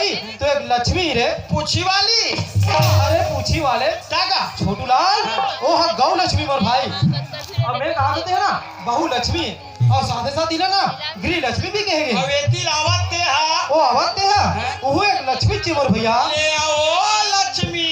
भाई तो एक लक्ष्मी रे पूछी वाली। अरे पूछी वाले टाका छोटू लाल ओ हा गौ लक्ष्मी मोर भाई। अब मैं कहा देते हैं ना बहु लक्ष्मी और साथे साथ दिला ना गृह लक्ष्मी भी कहेंगे। अवेती लावत ते हा ओ आवत ते है वो एक लक्ष्मी ची मोर भैया। ले आओ लक्ष्मी।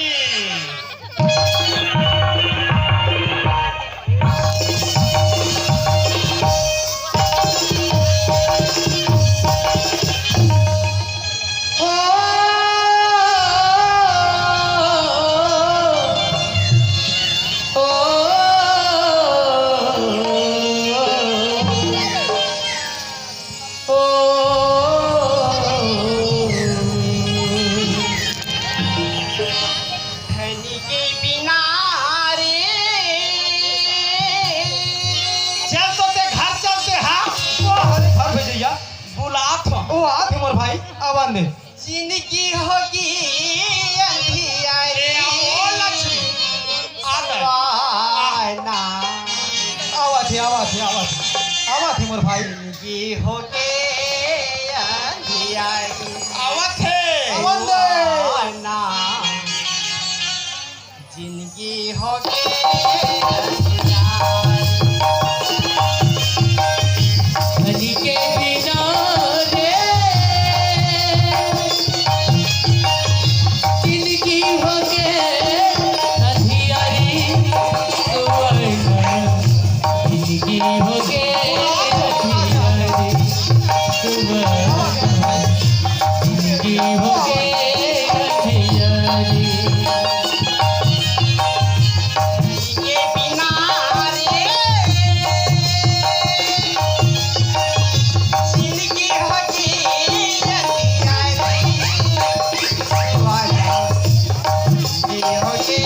जिंदगी होगी अंधियारी लक्ष्मी आवा थे मोर भाई। जिंदगी होगी अंधियारी आवत है ना जिंदगी होगी धनी के बिना रे जिंदगी हो के अंधियारी जिंदगी हो के जिंदगी हो के अंधियारी के बिना रे जिंदगी होगी अंधियारी जिंदगी होगी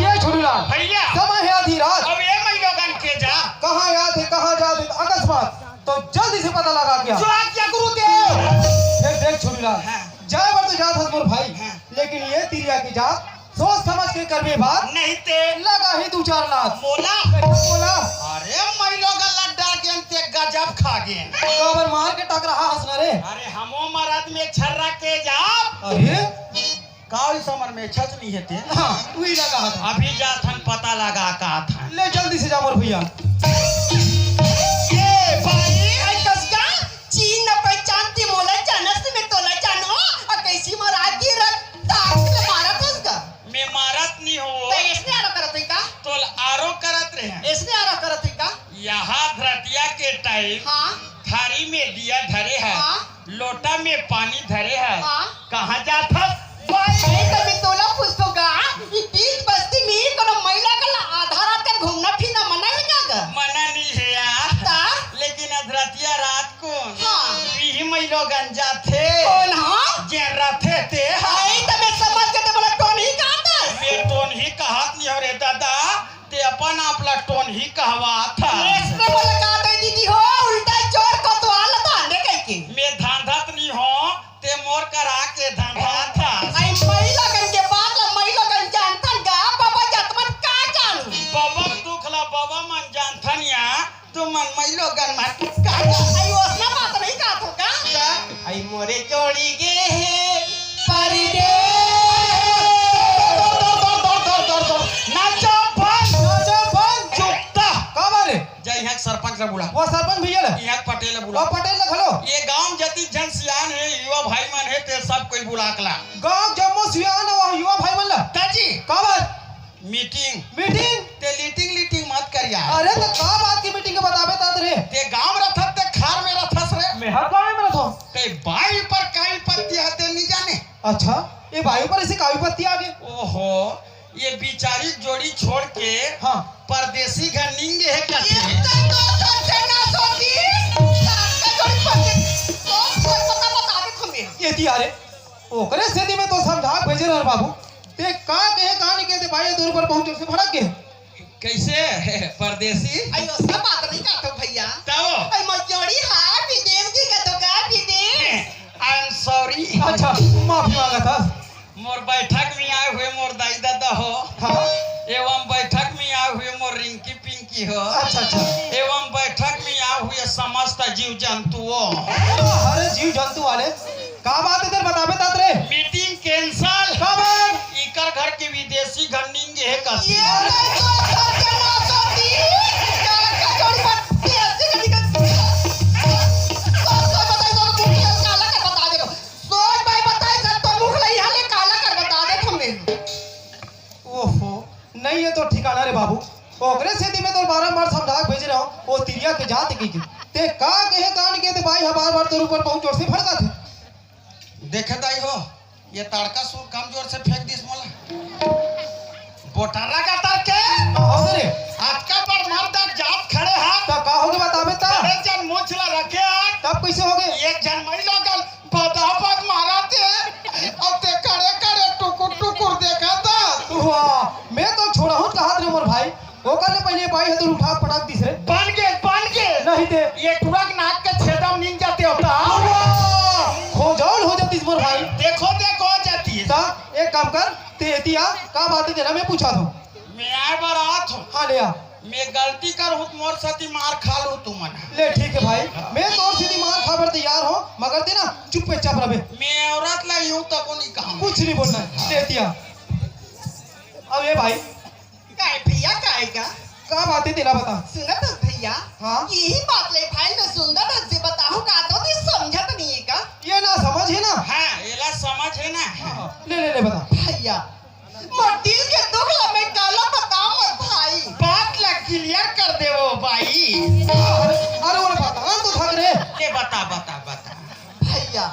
ये छोटू लाल भैया समय है आधी रात। अब ये महिलोगन के जा कहाँ याद है कहाँ याद है अकस्मात तो जल्दी से पता लगा क्या। जो आज्ञा गुरुदेव। देख छोटू लाल जाए बार तो जात हस मोर भाई लेकिन ये तिरिया की जात सोच समझ के करबे बात नहीं ते लगा ही 2-4 लाख मोला बोला अरे महिलोगन लड्डा के अंते गजब खा गए। कबर मार के टक रहा हंसना रे। अरे हमो मरद में छर्रा के जा अरे काल समर में छच नहीं हेते हाँ तू ही लगा था। अभी जाथन पता लगा का था ले जल्दी से जा मोर भैया। ये भाई कसका चीन न पहचानती मोला जानस में तोला जानो और कैसी मराठी रख ताक ले मारा कसका मैं मारत नहीं तो हो इसने आरो करत है का तो आरो करत रहे इसने आरो करत है का यहाँ धरतिया के टाइम हां थारी में दिया धरे है हाँ। लोटा में पानी धरे है हाँ। कहाँ जाता भाई तभी तोला पुस्तका ई बीच बस्ती में कोनो महिला का आधा रात का घूमना फिरना मना है का मना नहीं है यार ता लेकिन अधरतिया रात को हाँ। यही महिलोगन जाते कौन हां जे रथे ते भाई तबे समझ के ते बोला टोन ही कहता मैं टोन ही कहत नहीं हो रे दादा ते अपन आपला टोन ही कहवा था इसने बोला कहता दीदी हो उल्टा चोर को तो हालत आने कह के मैं धांधत नहीं हो ते मोर करा के धांधा था आई महिला गन के बाद महिला गन जानता गा बाबा जतमन का जानू बाबा दुखला बाबा मन जानथन या तू मन महिलोगन मार का आई ओसना बात नहीं का तो का आई मोरे जोड़ी गे है परदे नाचो बंद चुपता कबर जय यहाँ सरपंच से बुला वो सरपंच भैया ले यहाँ पटेल से वो बुला पटेल ले खलो ये गांव जति जन सियान है युवा भाई मन है ते सब कोई बुला कला गांव जम्मू सियान वो युवा भाई मन ला ताजी कबर मीटिंग मीटिंग ते लीटिंग मत करिया अरे तो का बात की मीटिंग के बतावे तात रे। ते गांव रथत ते खार में रथस रे मैं हर गाँव में रहता हूँ। ते बाई पर काई पत्ती हते नहीं जाने अच्छा ये वायु पर ऐसी कावी पत्ती आ गई। ओहो ये बिचारी जोड़ी छोड़ के हाँ परदेसी घर निंगे है क्या ये तो सेना सोती का जोड़ी पत्ते तो पता बता दे तुम्हें ये दिया रे ओकरे सेदी में तो समझा भेजे रह बाबू ते का कहे कहानी कहते भाई दूर पर पहुंचे से भड़क के कैसे परदेसी आई उसका बात नहीं का तो भैया तब आई मजोड़ी हां विदेश की का तो का विदेश आई एम सॉरी अच्छा माफी मांगा था। मोर बैठक में आए हुए मोर दाई दादा हो हाँ एवं बैठक में आए हुए मोर रिंकी पिंकी की हो अच्छा अच्छा। एवं बैठक में आ हुए समस्त जीव जंतुओं अरे जीव जंतु वाले का बात इधर बताबे तात रे। मीटिंग कैंसल का बात? इकर घर के विदेशी घन्निंग है कसी ये नहीं तो सत्यानाश होती का जोड़ी पट्टी ऐसे कभी का तो बताई तो मुख काला कर बता दे सोच भाई बताए सब तो मुख लई हाले काला कर बता दे हमें। ओहो नहीं है तो ठिकाना रे बाबू। ओकरे सेती में तो बारंबार समझा भेज रहा हूँ वो तिरिया के जात की ते का कहे कान के ते भाई बार बार तेरे ऊपर पहुंच जोर से भड़का थे। देखे दाई हो ये तड़का सूर कम जोर से फेंक दिस मोला बोटारा का तड़के अरे आपका पर मर्द जात खड़े हैं तब का होगे बताबे ता अरे जन मूछला रखे हैं तब कैसे होगे। एक जन मई लोगन बदापक मारा थे और ते खड़े खड़े टुकुर टुकुर देखा था वाह मैं तो छोड़ा हूँ कहा रे मोर भाई ओकर ले पहले भाई है तो उठा पटक दिस रे बन के नहीं ते ये टुरक नाक के छेदम नींद जाते होता खोजौल हो जाती मोर भाई। देखो जाती है ता एक काम कर ते एतिया का बात है तेरा मैं पूछा दो। मैं आए बारात हूँ हाँ ले आ मैं गलती कर हूँ मोर सती मार खा लूँ तू मना ले ठीक है भाई मैं तो सीधी मार खाबर तैयार हो मगर ते ना चुप पे चप रहे मैं औरत लाई हूँ तो को नहीं कहा कुछ नहीं बोलना है ले एतिया। अब ये भाई काय भैया काय का का बात है तेरा बता। सुना तो भैया हाँ? यही बात ले भाई ने सुंदर ढंग से बताऊं का तो ती समझत नहीं है का ये ना समझ है ना। हाँ एला समझ है ना ले बता। भैया मोर दिल के दुख ला मैं काला बताऊं मोर भाई बात ला क्लियर कर दे वो भाई अरे वो बता तो थक रे ले बता भैया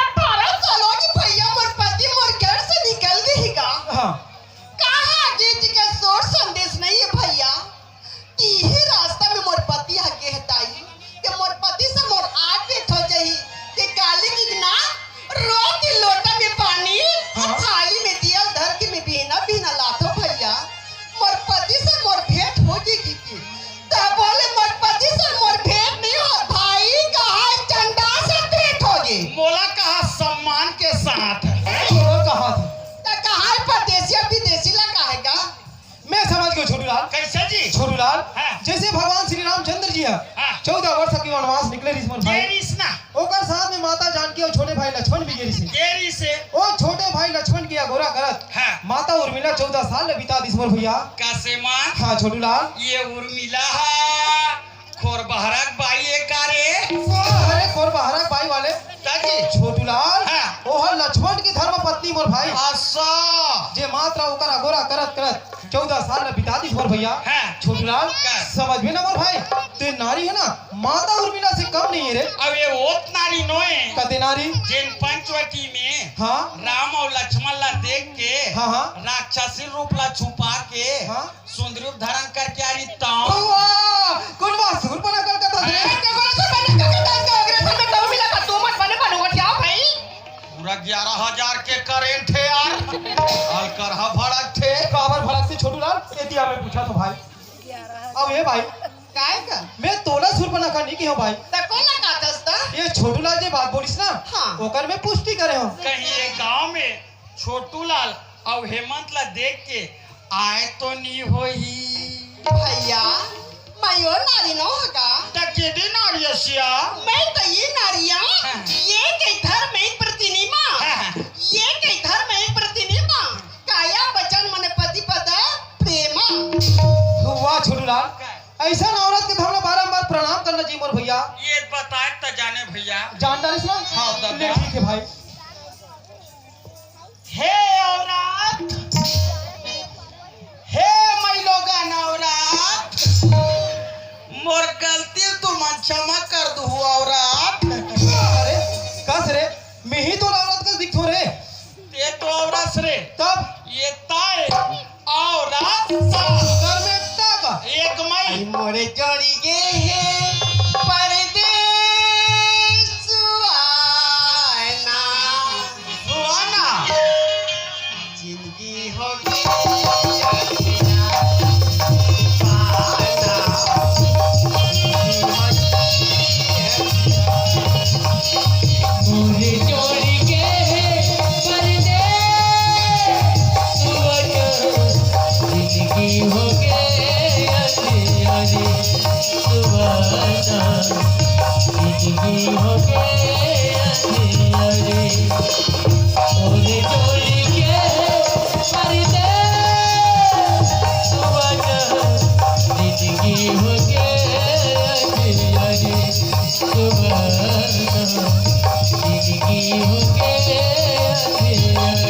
18 सालों की भैया मोर पति मोर घर से निकल गई का हाँ कहाँ गीत के सोच संदेश नहीं है भैया कि ही रास्ता में मोर पति आगे हटाई कि मोर पति से मोर आग पे हो जाई कि काली की ना रोटी लोटा में पानी और थाली में दिया धर के में बिना लातो भैया मोर पति से मोर भेंट हो जाएगी की तब बोले मोर पति से मोर भेंट नहीं हो भाई कहाँ चंदा से भेंट हो गई मोला कहा सम्मान के साथ और कहा था कहाँ परदेसी और विदेशी लगा है का मैं समझ गया छोटू लाल। कैसे जी छोटू लाल हाँ। जैसे भगवान श्री रामचंद्र जी है हाँ। 14 वर्ष की वनवास निकले रिश्मन भाई तेरी ना ओकर साथ में माता जानकी और छोटे भाई लक्ष्मण भी गेरी से तेरी से ओ छोटे भाई लक्ष्मण की अगोरा करत हाँ। माता उर्मिला 14 साल ले बिता दिस मोर भैया। कैसे मां हाँ छोटू लाल ये उर्मिला खोर बहरक बाई एक कारे अरे खोर बहरा भाई वाले ताजी छोटू लाल हाँ। ओह लक्ष्मण की धर्म पत्नी मोर भाई आसा जे मात्रा ओकर अगोरा करत करत 14 साल ले बिता दिस मोर भैया। हाँ। छोटू लाल का? समझ में ना मोर भाई ते नारी है ना माता उर्मिला से कम नहीं है रे। अब ये ओत नारी नोए कते नारी जिन पंचवटी में हाँ राम और लक्ष्मण ला देख के हाँ हाँ राक्षसी रूप ला छुपा के हाँ। सुंदर रूप धारण करके आ रही ताऊ वाह कौन बासुर बना कर कथा रे। पूरा 11,000 के करेंट है यार हल करहा भड़क थे काबर भड़क से छोटू लाल एतिया में पूछा तो भाई। अब ये भाई काय का मैं तोला सुर बना करनी की हो भाई तको लगा दस्ता ये छोटू लाल जे बात बोलिस ना हाँ। ओकर में पुष्टि करे हो। कहीं ये गांव में छोटू लाल और हेमंत ला देख के आए तो नहीं होई भैया मैं और नारी न होगा तकेदी नारियसिया मैं तो ये नारिया ये के धर्म में प्रतिनिमा ये के धर्म में प्रतिनिमा काया बचन मन पति पद प्रेमा। वाह छोटू लाल ऐसा औरत के हमने बारंबार प्रणाम करना चाहिए मोर भैया। ये बताए तो जाने भैया जान डालिस ना हाँ, दादा। ले ठीक है भाई। हे औरत हे मैलोगन औरत मोर गलती तुम क्षमा कर दो औरत अरे कस रे मैं ही तो औरत का दिखो रे ये तो औरत रे तब ये ताए औरत कर में एकता का एक मई मोरे जोड़ी गे है परदेस सुहाना सुहाना जिंदगी हो गई मोरे जोड़ी के परदेस सुवर्ण जिंदगी हो गए अखियाँ जिंदगी हो गए अंधियारे और जोड़ी के पर्दे सुबह जिंदगी हो गए अंधियारे सुबह जिंदगी हो गए अंधियारे।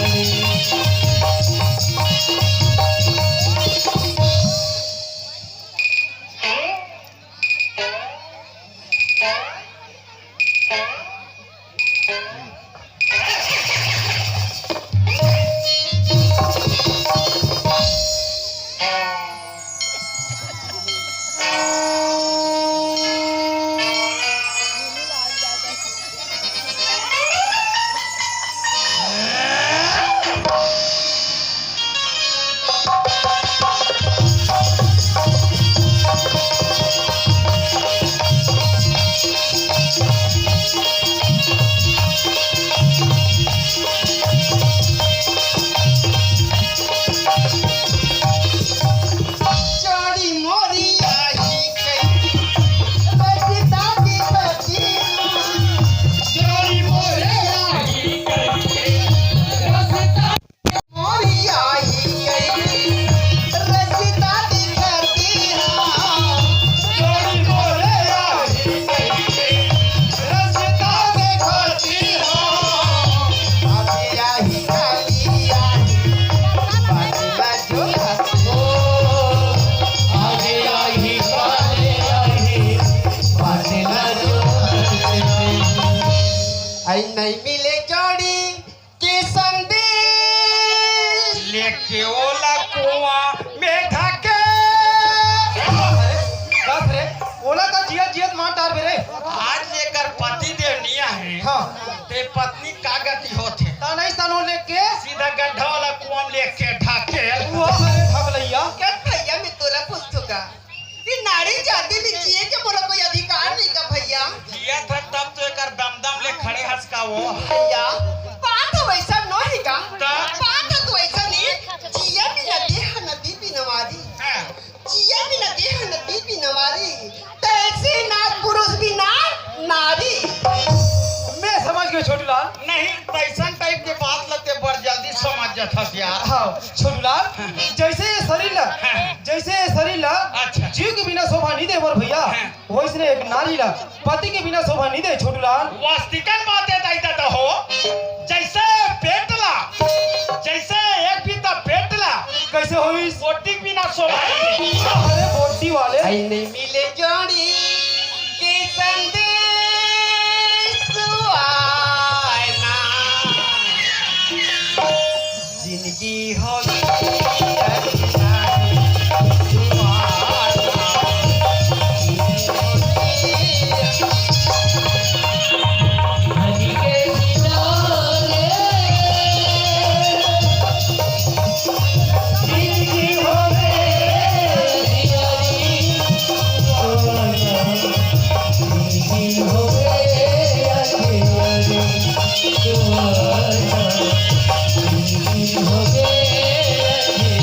नहीं मिले जोड़ी के संदेश लेके ओला कुआं में ढके। बस रे ओला का जियत जियत मार डार बेरे। आज लेकर पति देवनिया है हाँ ते पत्नी का गति होते ता नहीं तानो लेके सीधा गड्ढा वाला कुआं लेके ढके। वो हरे ठग लइया क्या भैया मैं तोला पूछूंगा कि नारी जाति में जिए के मोला कोई अधिकार नहीं का भैया। जिया था तब तो एक दमदम ले खड़े हंस का वो भैया बात वैसा नहीं का तब? बात तो वैसा नहीं जिया बिना देह नदी भी नवारी जिया बिना देह नदी भी नवारी तैसे नार पुरुष बिना नारी। मैं समझ गया छोटू लाल। नहीं पैसा टाइप के बात लगते बड़ जल्दी समझ जाता यार। हाँ छोटू लाल जैसे ये शरीर ला अच्छा। जीव के बिना शोभा नहीं दे बर भैया वैसे एक नारी ला पति के बिना शोभा नहीं दे छोटू लाल। वास्तविकन बातें दाइता तो हो जैसे पेटला जैसे एक भी तो पेटला कैसे होई बोटी बिना सोला अरे बोटी वाले नहीं मिले जोड़ी के संदेश सुहाना जिंदगी हो नदी के किनारे जिंदगी हो गए अंधियारी जिंदगी हो गए अंधियारी जिंदगी हो गए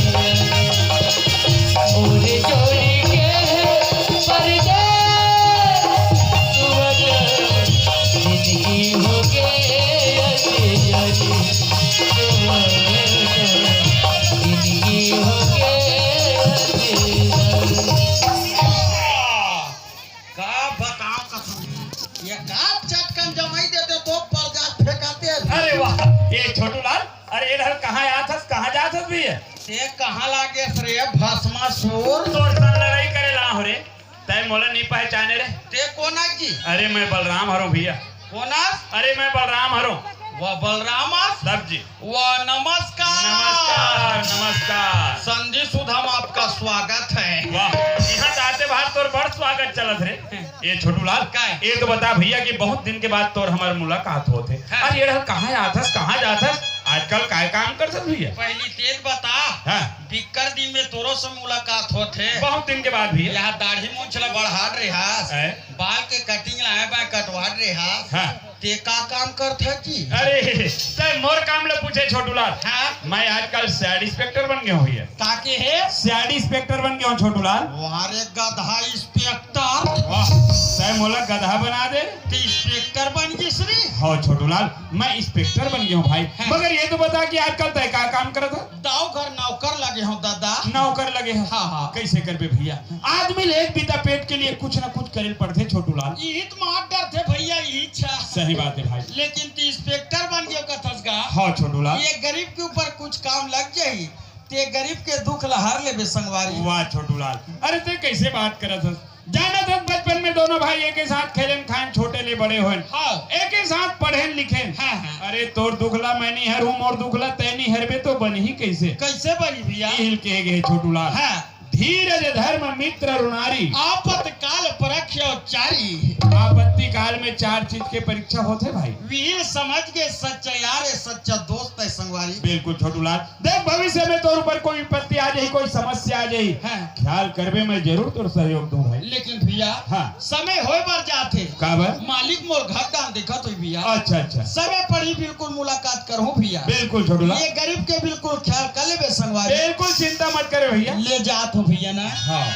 अंधियारी और जोड़ी के पर्दे जिंदगी हो गए अंधियारी जिंदगी हो गए का बताओ कसम ये का चटकन जमाई देते तो पर्दा फेंकाते। अरे वाह ये छोटू लाल अरे इधर कहाँ आया था कहाँ जा था भी ते कहाँ लागे रे भस्मासुर तोर सन लड़ाई करे ला हो रे तय मोला नहीं पहचाने रे ते कोना जी। अरे मैं बलराम हरो भैया। कोना अरे मैं बलराम हरो वो बलराम सब जी वो नमस्कार नमस्कार नमस्कार संधि सुधाम आपका स्वागत है। वाह यहाँ आते बाहर तोर बड़ स्वागत चलत रे ये छोटू लाल का ये तो बता भैया कि बहुत दिन के बाद तोर हमार मुलाकात होते अरे ये कहाँ आथस कहाँ जाथस आजकल काय काम कर सब भैया पहली तेज बता बिक्कर दिन में तोरो से मुलाकात होते बहुत दिन के बाद भैया यहाँ दाढ़ी मूंछ ला बढ़ाड़ रे हास बाल के कटिंग लाए बा कटवाड़ रे हास ते का काम करता जी? अरे तय मोर काम ले पूछे छोटूलाल। हाँ? मैं आजकल सैड इंस्पेक्टर बन गया हूँ ये। ताकि है सैड इंस्पेक्टर बन गया हूँ छोटूलाल। वारे गधा इंस्पेक्टर। वाह तय मोला गधा बना दे। ते इंस्पेक्टर बन गई श्री। हाँ छोटूलाल मैं इंस्पेक्टर बन गया हूँ भाई। मगर ये तो बता कि आजकल तय का काम करत है? दाव घर नौकर लगे हो दादा। नौकर लगे हैं। हाँ, हाँ। कैसे करबे भैया? आदमी एक बीता पेट के लिए कुछ ना कुछ करे पड़ते छोटूलाल। यही तो मार डर थे भैया, यही इच्छा। सही बात है भाई। लेकिन ते इंस्पेक्टर बन गया कथस का। हाँ छोटूलाल। ये गरीब के ऊपर कुछ काम लग जाई ते गरीब के दुख लहार ले बे संगवारी। वाह छोटूलाल। अरे ते कैसे बात करत हस? जाना था बचपन में दोनों भाई एक ही साथ खेलन खान छोटे ले बड़े होन। हाँ। एक ही साथ पढ़ेन लिखेन। हाँ, हाँ। अरे तोर दुखला मैं नहीं हरू मोर दुखला तै नहीं हरबे तो बन ही कैसे? कैसे बनी भैया? हिल के गए छोटूलाल। हाँ। धीरज धर्म मित्र रुणारी। आपतकाल परख्यो चारी। आपत्ति काल में 4 चीज के परीक्षा होते भाई। वीर समझ के सच्चा यार है, सच्चा दोस्त है संगवारी। बिल्कुल छोटूलाल। देख भविष्य में तोर ऊपर कोई विपत्ति आ जाए, कोई समस्या आ जाए, हाँ। ख्याल करबे मैं जरूर तोर सहयोग दूं भाई। लेकिन भैया हाँ। समय होए बर जाते। काबर? मालिक मोर घर का देखा तो भैया। अच्छा अच्छा। समय पर ही बिल्कुल मुलाकात करूं भैया। बिल्कुल छोटूलाल। ये गरीब के बिल्कुल ख्याल कर ले संगवारी। बिल्कुल चिंता मत करे भैया। ले जात हो भैया ना। हाँ।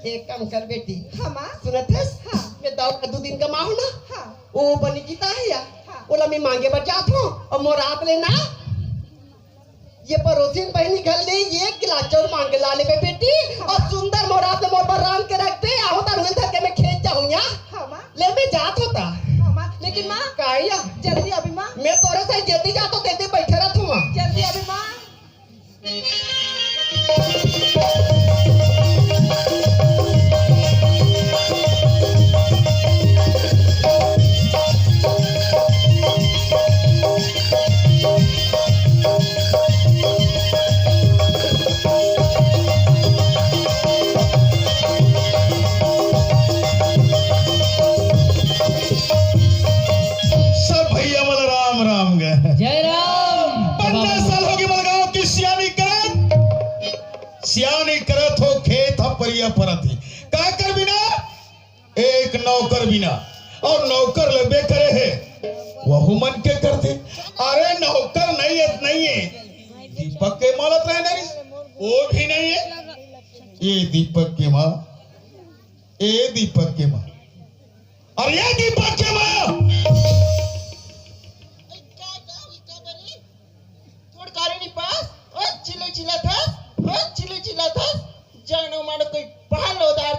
एक काम कर बेटी। हाँ सुनत है? हाँ। मैं दाव का 2 दिन का माहू ना। हाँ। वो बनी गीता है या? हाँ। ओला मैं मांगे बर जात हूँ और मोर आप लेना ये पड़ोसिन बहनी घर ले 1 गिलास चाउर मांगे ला ले बेटी। और सुंदर मोर आप मोर पर राम के रख दे आओ ता रुल धर के मैं खेत जाऊँ या। हाँ माँ। ले मैं जात होता। हाँ माँ। लेकिन माँ काया जल्दी अभी माँ। मैं तोरे से जल्दी जात हो तेरे बैठे रहत हूँ। जल्दी अभी माँ। जय राम। 50 साल हो गए मलगांव की सियानी करत हो खेत ह परिया परत ही का कर बिना एक नौकर बिना और नौकर लेबे करे है वहु मन के करते। अरे नौकर नहीं है दीपक के मालत रहे नहीं वो भी नहीं है। ये दीपक के माँ और ये दीपक के माँ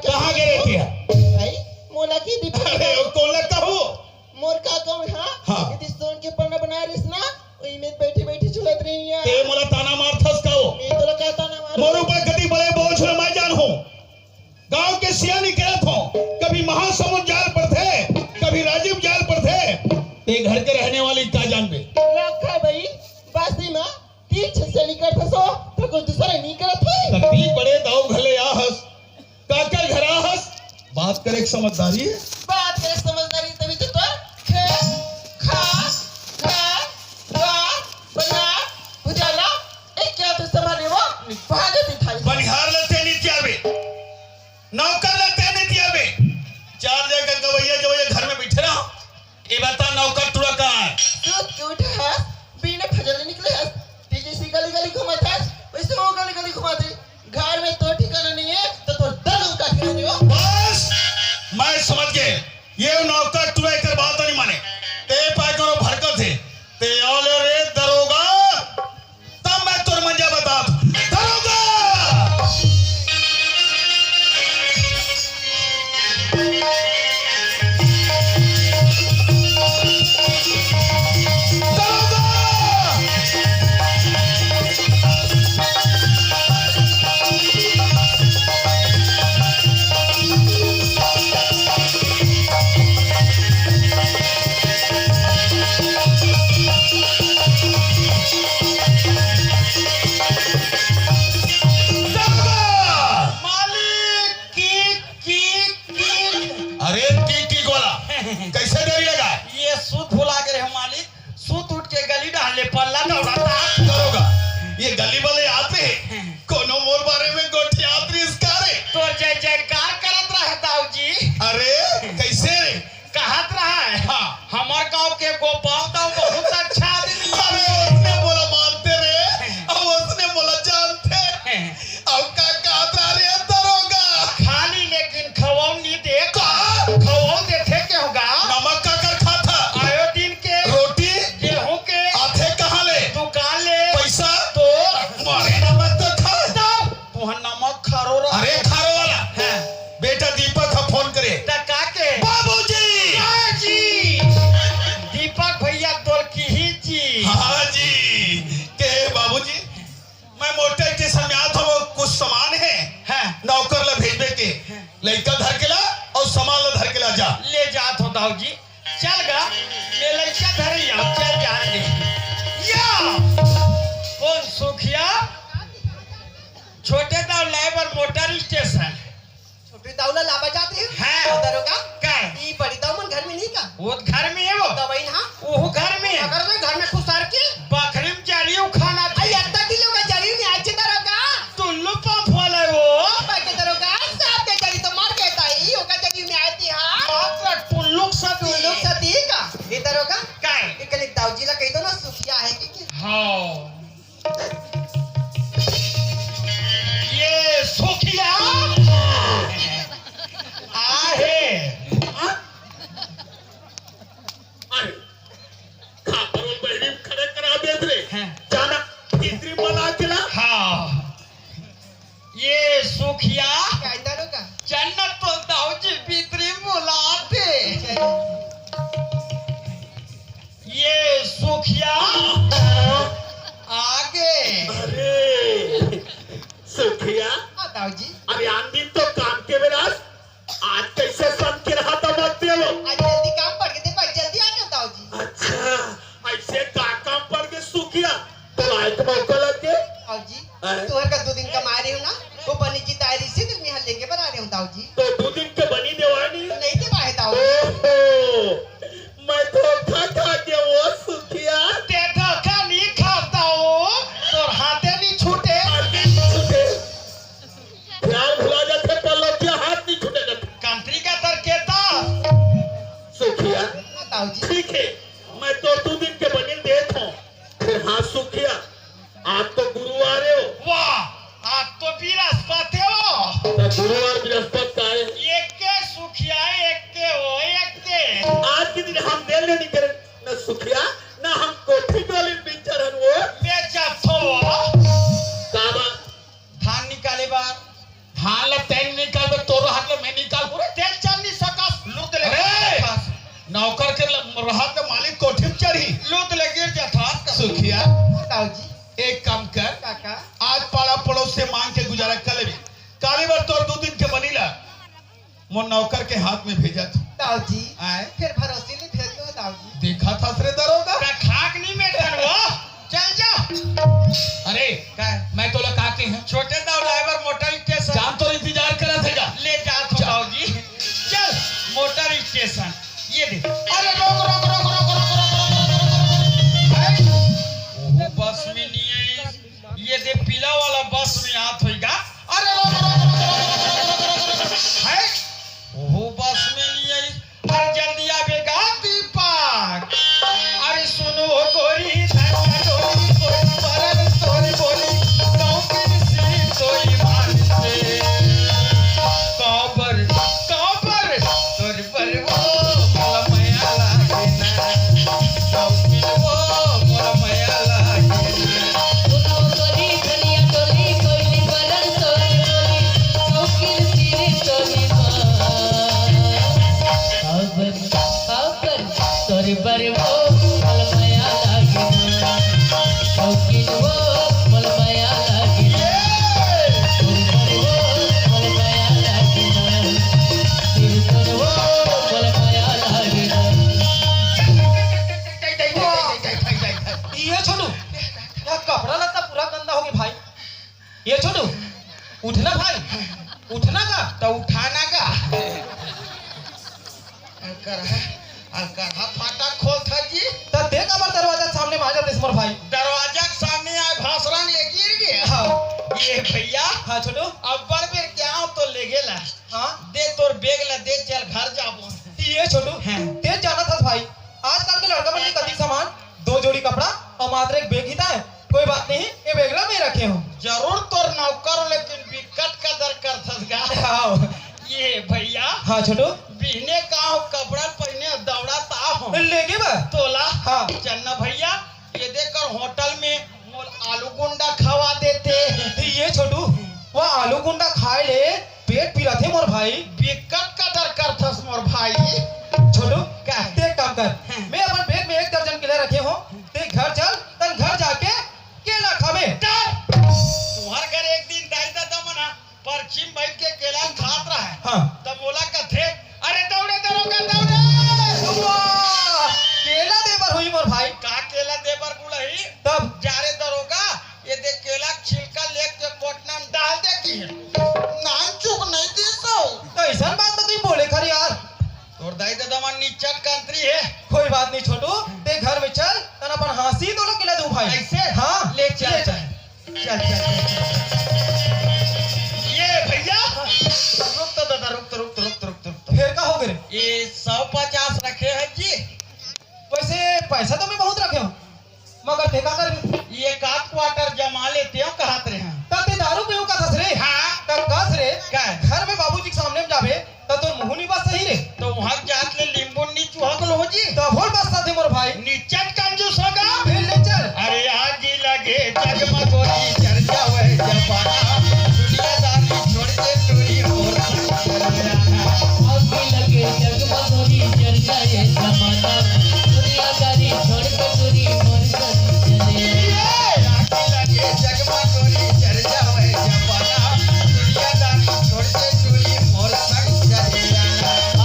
कहाँ गिरे थे? मोला की दीपक अरे कौन लगता हो? मोर का कहूँ हाँ। यदि सोन के पन्ना बना रही ना वही में बैठी झुलत रही है। ते मोला ताना मारथस का हो? मैं तो कहता ना मार मोर ऊपर कभी बड़े बोझ मैं जान हो गांव के सियानी करत हो कभी महासमुंद जाल पर थे कभी राजीव जाल पर थे ते घर के रहने वाली का जानबे रखा भाई बासी में तीर से निकल फसो तो कोई दूसरा नहीं करत है। कभी बड़े दाव घले आहस काकर घर आहस बात करे एक समझदारी है। बात करे समझदारी तभी तो खे खा खा गा बना उजाला एक क्या तो संभाले वो भागे दिखाई बनिहार लेते नहीं त्याबे नौकर लेते नहीं त्याबे 4 जगह गवैया जो खारो रहा अरे खारो वाला हाँ। बेटा दीपक का फोन करे टका के बाबूजी। हाँ जी दीपक भैया तोर की ही जी हाँ जी के बाबूजी मैं मोटर स्टेशन में आता हूँ, कुछ सामान है हाँ। नौकर ला भेजने के लड़का धर के ला और सामान ला धर के ला जा। ले जात हो दाऊ जी चल गा ले लड़का धरे या चल जा दे या कौन सुखिया छोटे दाऊ लाइबर मोटर स्टेशन छोटे दाउला लाबा जाते हैं हाँ। दरोगा का ई बड़ी दाऊ मन घर में नहीं का वो घर में है वो दवाई ना वो घर में है अगर मैं घर में खुश सार के बकरी में जारियो खाना आई अत्ता किलो का जरी में आज दरोगा टुल्लू पंप वाला है वो बाकी दरोगा साहब के जरी तो मार के ताई ओका जरी में आती हां मात्र टुल्लू सा तू लोग सती का ये दरोगा का एक लिख दाऊ जी ला कह दो ना सुखिया है कि हाँ ये सुखिया आहे अरे खापरों बहरी खड़े करा दे रे हाँ। जाना तीसरी बना के ला। हाँ ये सुखिया क्या दरोगा जन्नत तो दाऊ जी भीतरी बुलाते ये सुखिया आगे अरे सुखिया हां दाऊ जी अरे आंधी तो काम के विराज आज कैसे सन के रहा था मत दे लो। आज जल्दी काम पड़ गए भाई जल्दी आ जाओ दाऊ जी अच्छा ऐसे काम पड़ के सुखिया तो लाइक मौका लग के दाऊ जी तोहर का 2 दिन कमा रही हूं ना वो बनी की तैयारी से दिल में हल लेके बना रहे हूं दाऊ जी तो 2 दिन के बनी देवानी नहीं के बाहे दाऊ जी ओहो मैं तो खा के वो सुखिया ते धक्का नहीं खाता हो तो हाथे नहीं छूटे प्यार भुला जाते पर लोग क्या हाथ नहीं छूटेगा। कंट्री का तरकेता सुखिया हाँ, दाऊ जी ठीक है मैं तो 2 दिन के बनी देता हूँ फिर हाँ सुखिया आप तो गुरुवार हो। वाह आप तो बृहस्पति हो तो गुरुवार बृहस्पति का है एक के सुखिया एक के हो एक के आज के दिन हम देर नहीं करें न सुखिया न हम कोठी डोली पिक्चर हन वो मैं चाहता काबा धान निकाले बार धान ला तेल निकाल बे तोरो हाथ में मैं निकाल पूरे तेल चल नहीं सका लूट ले अरे! नौकर के रहा के मालिक कोठी में चढ़ी लूट ले गिर जाता सुखिया दाऊ जी एक काम कर काका आज पाड़ा पड़ोस से मांग के गुजारा कर ले काली बार तोर 2 दिन के बनीला मोर नौकर के हाथ में भेजा था दाऊ जी आए फिर भरोसे ले भेज दो दाऊ जी देखा था सरे दरोगा का खाक नहीं में डर वो चल जा अरे मैं तो लगा के हैं छोटे दाऊ ड्राइवर मोटर स्टेशन जान तो इंतजार करा था ले जा दाऊ जी चल मोटर स्टेशन ये दे अरे रोक रोक रोक रोक रोक रोक वो बस में नहीं है ये दे पीला वाला बस में हाथ होएगा अरे रोक रोक रोक है वो बस में नहीं है अरे जल्दी आवेगा दीपक अरे सुनो गोरी धन्ना डोरी कोई मरन तोरी बोली गाँव की सी कोई मानते काबर काबर तोरी पर वो मोला माया लागे ना गाँव की वो मोला माया लागे ना तोरे बरे वो मलमया लागिना शौकीन वो मलमया लागिना तोरे बरे वो मलमया लागिना दिल तोरे वो मलमया लागिना ये छोटू या कपड़ा लत्ता पूरा गंदा हो गया भाई। ये छोटू उठना भाई उठना का तो उठाना का फाटा खोल था जी तो देख हमार दरवाजा के सामने माजा दिस मोर भाई। दरवाजा के सामने आए भाषण ले गिर गया हाँ ये भैया हाँ छोटू अब बड़ बेर क्या हो तो ले गेला हाँ दे तोर बैग ला दे चल घर जाबो ये छोटू हाँ। तेज जाना था भाई। आजकल के लड़का बन कति सामान 2 जोड़ी कपड़ा और मात्र एक बैग ही था। कोई बात नहीं ये बैगला में रखे हो जरूर तोर नौकर लेकिन विकट का दर कर सका हाँ ये भैया हाँ छोटू बिहने का हो कपड़ा पहने दौड़ा ता हो लेके बा तोला हाँ। चन्ना भैया ये देखकर होटल में मोल आलू गुंडा खवा देते ये छोटू वो आलू गुंडा खा भाई बिकट कदर करथस मोर भाई। छोटू क्या? ते एक काम कर, मैं अपन बैग में 1 दर्जन केला रखे हो, ते घर चल, तन घर जाके केला खावे। तुम्हार घर एक दिन दाई दादा मना परचिम बैठ के केला खात रहा है। हाँ तब बोला कथे अरे दौड़े दरोगा दौड़े। वाह, केला देवर हुई मोर भाई। का केला देबर गुलही तब जा रे दरोगा ये देख केला छिलका लेके के कोटना में डाल दे की नान चुक नहीं दी सो। तो ऐसा बात तो तुम बोले खरी यार। तोर दाई दादा मन नीचट कंत्री है। कोई बात नहीं छोटू, ते घर में चल, तन अपन हंसी तो केला दूं भाई। ऐसे हाँ ले चल ये भैया रुक तो दादा रुक। फिर का हो गए? ये 150 रखे हैं जी। वैसे पैसा तो मैं बहुत रखे हूँ, मगर देखा कर ये 1 क्वार्टर जमा लेते हो कहत रहे हैं। तब ते दारू पीऊ का दस रे। हाँ तब कस रे क्या? घर में बाबूजी के सामने में जावे तब तो मुंह नहीं बात सही रे। तो वहां जात ले लींबू नी चुहक लो जी। तब बोल बसता थे मोर भाई। नीचट कंजूस होगा। फिर ले चल। अरे आज ही लगे जगमगोरी चर्चा वह जमाना दुनियादारी छोड़ के टूरी हो आगे लगे जगमगोरी चर्चा ये जमाना दुनियादारी छोड़ के दूरी मोर चले। आगे लगे जगमगोरी चर्चा वह जमाना दुनियादारी छोड़ के टूरी मोर संग चलेगा।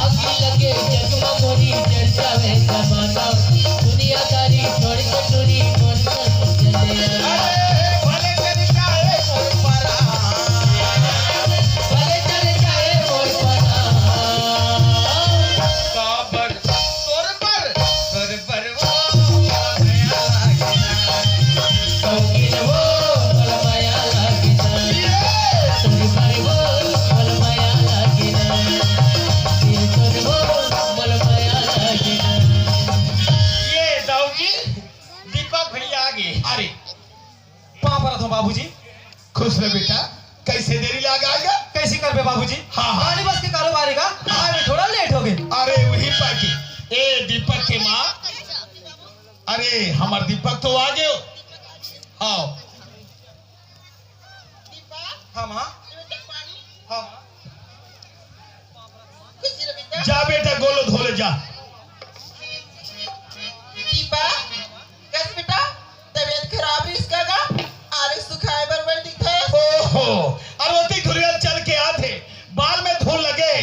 आगे लगे जगमगोरी चर्चा वे जमाना दुनियादारी छोड़ के दूरी मोर चले। अरे भले कर जाए मोर परा भले चले जाए मोर परा काबर तोर पर वो नया लागना शौकीन वो मोल माया लागिना तोरी पर वो मोल माया लागिना दिल तोरी वो मोल माया लागिना। ये दाऊजी दीपक भैया आगे। अरे वहाँ पर था बाबूजी। खुश रहे बेटा, कैसे देरी लगा आएगा? कैसे कर बे बाबूजी? हाँ, हाँ। गाड़ी बस के कारोबारी का आए में थोड़ा लेट हो गए। अरे वही पार्टी ए दीपक के माँ। अरे हमार दीपक तो आ गए। हाँ हाँ माँ, हाँ माँ। जा बेटा गोलो धोले जा। दीपा कैसे बेटा तबीयत खराब है इसका का आले सुखाए बरबर दिखता है। ओहो, अरवती धुरियल चल के आते, बाल में धूल लगे,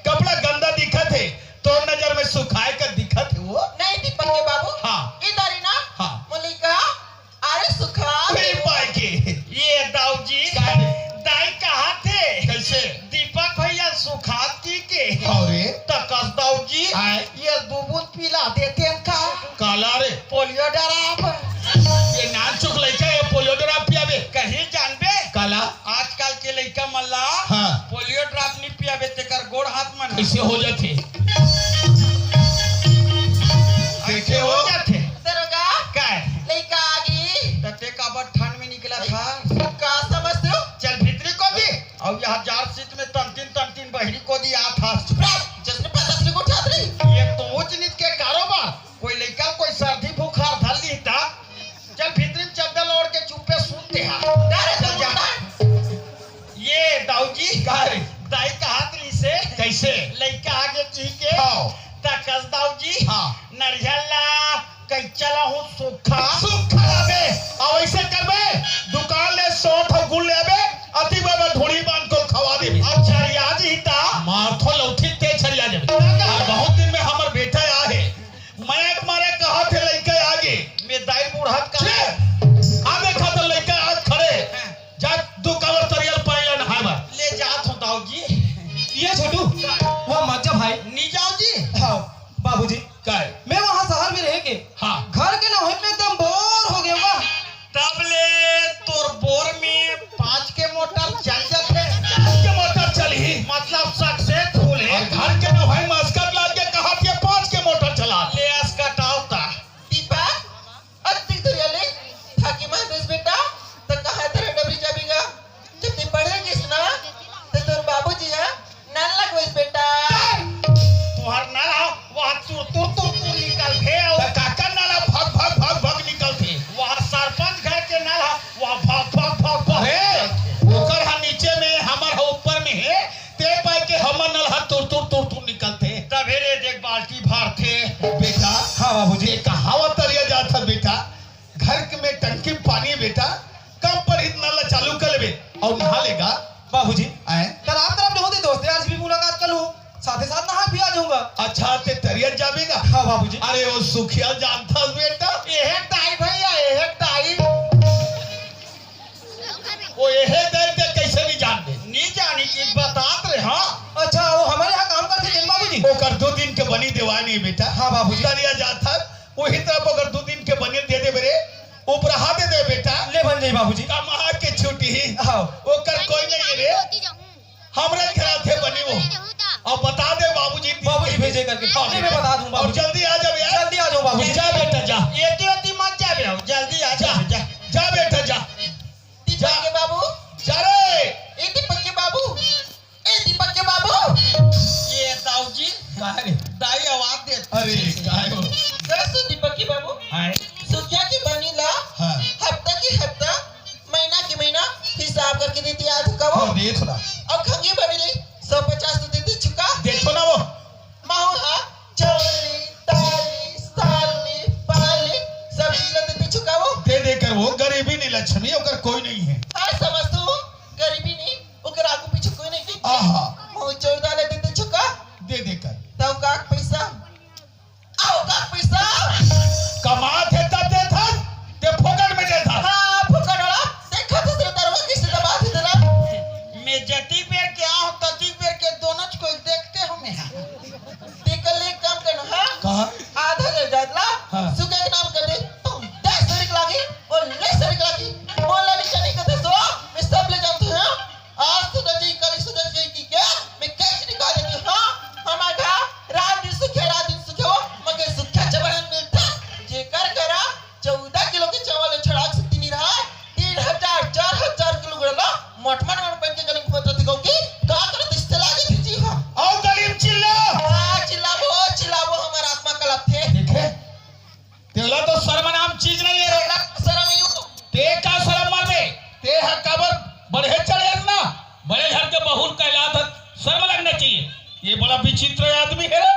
कपड़ा गंदा दिखत है, तो नजर में सुखाए कर दिखत है वो। नहीं दीपक के बाबू हाँ। इधर ही ना हाँ। मलिका अरे सुखा अरे पाए के ये दाऊजी दाई कहाँ थे? कैसे? दीपक भैया सुखात की के अरे तकस दाऊजी आए। ये 2 बूंद पिला देते हैं का काला रे पोलियो डराप ये नान चुक लइका ये पोलियो ड्रॉप पियाबे कहीं जानबे काला। आजकल के लइका मल्ला हाँ। पोलियो ड्रॉप नहीं पियाबे तेकर गोड़ हाथ मन कैसे हो जाते? कैसे हो जाते दरोगा क्या लइका आ गई तते का बट ठंड में निकला था। का समझते हो चल भीतरी को दी और यहाँ जार सीट में तंतीन बहरी को दी आ था। जिसने 50 को उठा दी ये तो ऊंच नीच के कारोबार कोई लइका कोई सर्दी बुखार धर ली था। चल भीतरी में चद्दर ओढ़ के चुप्पे सूते हा। चल जा। ये दाऊजी दाई का हाथ ली से कैसे? लइका आगे की के हाँ। तकस दाऊजी हाँ। नरियला कई चला हूँ सूखा सुखा लाबे और ऐसे करबे दुकान ले 100 ठो गुड़ लेबे अति बाबा ढोड़ी बांध को खवा देबे। अच्छा याद ही था माथो लौठी तेज छरिया जाबे। और बहुत दिन में हमर बेटा आहे, मैं मारे कहा थे लइका आगे मैं दाई बूढ़त का आ देखा तो लइका आज खड़े जा दो कवर तरियल पाइला नहावा। ले जात हूँ दाऊजी। ये छोटू वो मत जा भाई। नी जाओ जी। हाँ बाबूजी, काय? मैं वहाँ शहर में रह के हाँ। घर के ना होने में एकदम बोर हो गया बा। तब ले तोर बोर में 5 के मोटर चल जाते के मोटर चली मतलब सक्सेस फुल है। और घर के ना भाई मस्कट लाद के कहा थे 5 के मोटर चला। ले अस्कटाओ ता दीपा अति धुरियाले थाकी महदेश बेटा तो कहा तेरे डबरी जाबीगा जब ते पढ़ेगी ना तो तोर बाबूजी है नान लगवेस बेटा तुहर ना रहो वहाँ तू बाबूजी। अरे वो सुखिया जानता बेटा, ये दाई भैया ये दाई वो यही दे के कैसे नहीं जानते? नहीं जानी की बतात रहे। हाँ अच्छा वो हमारे यहाँ काम करते जिन बाबूजी। वो कर 2 दिन के बनी देवानी बेटा। हाँ बाबूजी। दरिया जाता वही तरफ अगर 2 दिन के बनी दे दे मेरे ऊपर हाथ दे दे बेटा। ले बन जाई बाबूजी। कमा के छुट्टी हाँ वो कर कोई नहीं रे, हमरे घर थे बनी वो। और बता दे बाबूजी, बाबूजी भेजे करके ले मैं बता दूं और बाबूजी। जल्दी आ जाओ यार, जल्दी आ जाओ बाबूजी। जा बेटा जा, ये मत जा बेटा, जल्दी आ जा जा जा बेटा जा दीपक के बाबू, जा रे। ए दीपक के बाबू, ए दीपक के बाबू। ये ताऊजी दाई आवाज दे। अरे काय हो जरा सुन दीपक के बाबू, हाय सुखिया की बनी ला हां हफ्ता की हफ्ता, महीना की महीना हिसाब करके देती आज का वो। देख ना, अब खंगी बनी ली 150 तो देती चुका। देखो ना वो माहौल हाँ चौली ताली साली पाली सब चीजें देती चुका वो। दे दे कर वो गरीबी नहीं लक्ष्मी ओकर कोई नहीं है। हाँ समझतू गरीबी नहीं ओकर आगू पीछे कोई नहीं की। आहा माहौल चौल डाले देते चुका। दे दे कर तब का पैसा आओ का पैसा कमा थे तब दे था, ते फोकट में दे था। हाँ फुकड़ वाला देखा तो सिर्फ दरवाजा किसी दबा दी तेरा। मैं जती पेड़ के आऊं तती पेड़ के दोनों को देखते हो मैं। देखल ले काम करना हाँ कहा आधा ले जातला हाँ। सुखे के नाम कर दे तुम 10 सरिक लागी और ले सरिक लागी बोला नहीं नहीं कहते सो मैं सब ले जाऊं हाँ। आज तो जी कल सुधर जाए की क्या मैं कैसे निकाल देती हाँ। हमारा रात दिन सुखे हो मगर सुखा चबड़न मिलता जे कर करा 14 किलो के चावल छड़ा सकती नहीं रहा 3000 4000 किलो गड़ला मटमन में बन के गले को पता दिखाओ की का करत इससे लागे थी जी हाँ। आओ गरीब चिल्ला चिल्लाबो हमारा आत्मा कलप थे। देखे तेला तो शर्म नाम चीज नहीं है रे। शर्म यू ते का शर्म मार दे, ते है कबर बढ़े चढ़े ना, बड़े घर के बहुल कहलात शर्म लगना चाहिए। ये बड़ा विचित्र आदमी है रे।